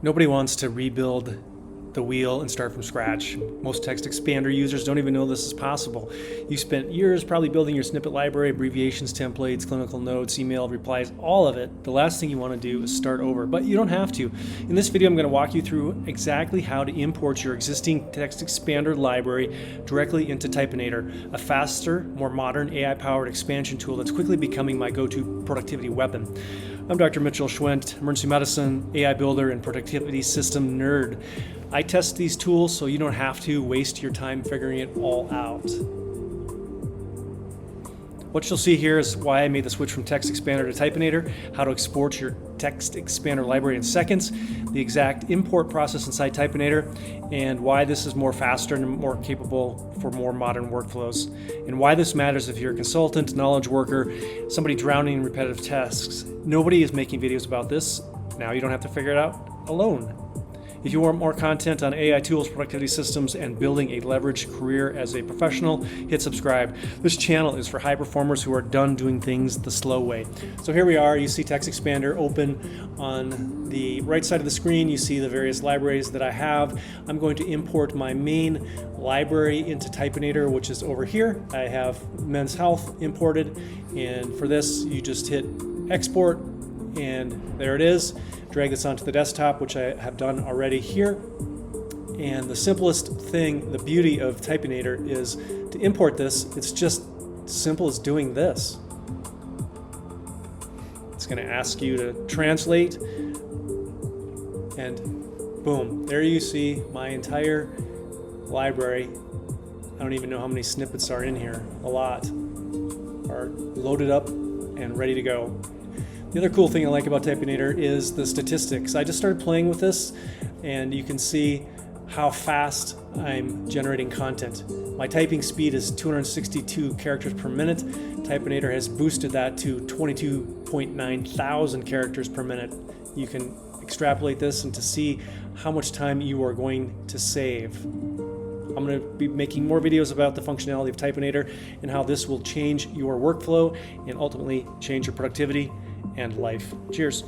Nobody wants to rebuild the wheel and start from scratch. Most TextExpander users don't even know this is possible. You spent years probably building your snippet library, abbreviations, templates, clinical notes, email replies, all of it. The last thing you want to do is start over, but you don't have to. In this video, I'm going to walk you through exactly how to import your existing TextExpander library directly into Typinator, a faster, more modern AI-powered expansion tool that's quickly becoming my go-to productivity weapon. I'm Dr. Mitchel Schwindt, emergency medicine, AI builder, and productivity system nerd. I test these tools so you don't have to waste your time figuring it all out. What you'll see here is why I made the switch from TextExpander to Typinator, how to export your TextExpander library in seconds, the exact import process inside Typinator, and why this is more faster and more capable for more modern workflows, and why this matters if you're a consultant, knowledge worker, somebody drowning in repetitive tasks. Nobody is making videos about this. Now you don't have to figure it out alone. If you want more content on AI tools, productivity systems, and building a leveraged career as a professional, hit subscribe. This channel is for high performers who are done doing things the slow way. So here we are. You see TextExpander open on the right side of the screen. You see the various libraries that I have. I'm going to import my main library into Typinator, which is over here. I have Men's Health imported, and for this, you just hit export, and there it is. Drag this onto the desktop, which I have done already here. And the simplest thing, the beauty of Typinator, is to import this. It's just simple as doing this. It's going to ask you to translate, and boom, there you see my entire library. I don't even know how many snippets are in here. A lot are loaded up and ready to go. The other cool thing I like about Typinator is the statistics. I just started playing with this, and you can see how fast I'm generating content. My typing speed is 262 characters per minute. Typinator has boosted that to 22.9 thousand characters per minute. You can extrapolate this and to see how much time you are going to save. I'm going to be making more videos about the functionality of Typinator and how this will change your workflow and ultimately change your productivity and life. Cheers.